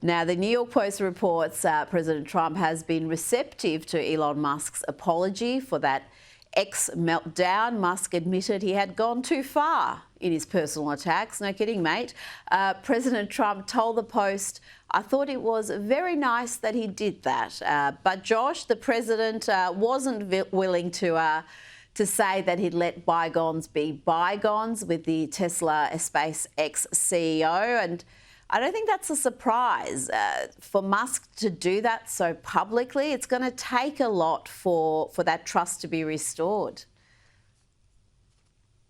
Now, the New York Post reports President Trump has been receptive to Elon Musk's apology for that X meltdown. Musk admitted he had gone too far in his personal attacks. No kidding, mate. President Trump told the Post, "I thought it was very nice that he did that." But Josh, the president wasn't willing to say that he'd let bygones be bygones with the Tesla SpaceX CEO. And I don't think that's a surprise. For Musk to do that so publicly, it's going to take a lot for that trust to be restored.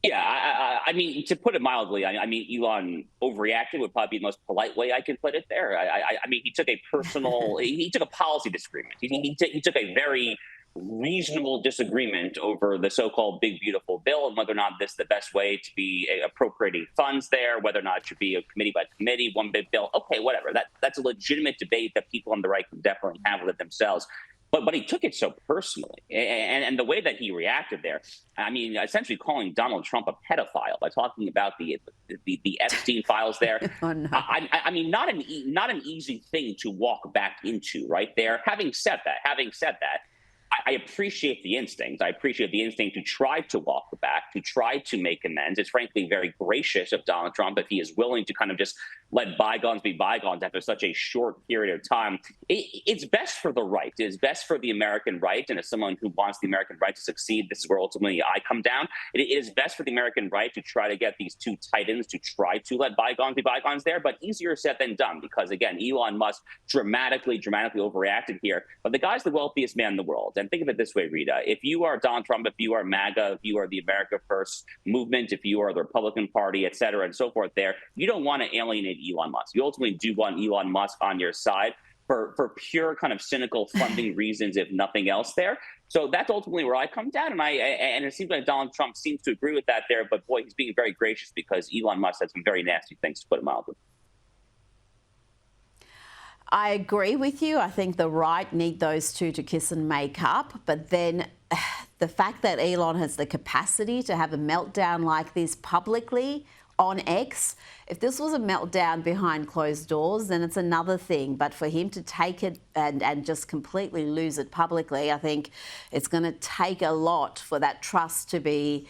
Yeah, I mean, to put it mildly, I mean, Elon overreacted would probably be the most polite way I can put it there. I mean, he took a personal, he took a policy disagreement. He took a very reasonable disagreement over the so-called big beautiful bill and whether or not this is the best way to be appropriating funds there, whether or not it should be a committee by committee, one big bill. Okay, whatever. That's a legitimate debate that people on the right can definitely have with it themselves. But he took it so personally, and the way that he reacted there, I mean, essentially calling Donald Trump a pedophile by talking about the Epstein files there. Oh, no. I mean, not an easy thing to walk back into right there. Having said that, I appreciate the instinct. I appreciate the instinct to try to walk back, to try to make amends. It's frankly very gracious of Donald Trump if he is willing to kind of just let bygones be bygones after such a short period of time. It's best for the right. It is best for the American right. And as someone who wants the American right to succeed, this is where ultimately I come down. It is best for the American right to try to get these two titans to try to let bygones be bygones there, but easier said than done because, again, Elon Musk dramatically overreacted here. But the guy's the wealthiest man in the world. And think of it this way, Rita. If you are Donald Trump, if you are MAGA, if you are the America First movement, if you are the Republican Party, et cetera, and so forth there, you don't want to alienate Elon Musk. You ultimately do want Elon Musk on your side for pure kind of cynical funding reasons, if nothing else there. So that's ultimately where I come down. And it seems like Donald Trump seems to agree with that there. But boy, he's being very gracious because Elon Musk has some very nasty things, to put it mildly. I agree with you. I think the right need those two to kiss and make up. But then the fact that Elon has the capacity to have a meltdown like this publicly on X, if this was a meltdown behind closed doors, then it's another thing. But for him to take it and just completely lose it publicly, I think it's going to take a lot for that trust to be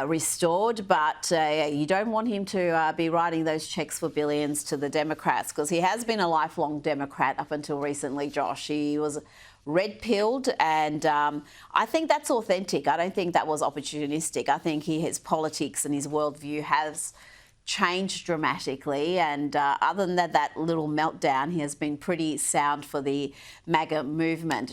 restored. But you don't want him to be writing those checks for billions to the Democrats, because he has been a lifelong Democrat up until recently, Josh. He was red-pilled, and I think that's authentic. I don't think that was opportunistic. I think his politics and his worldview has changed dramatically, and other than that little meltdown, he has been pretty sound for the MAGA movement.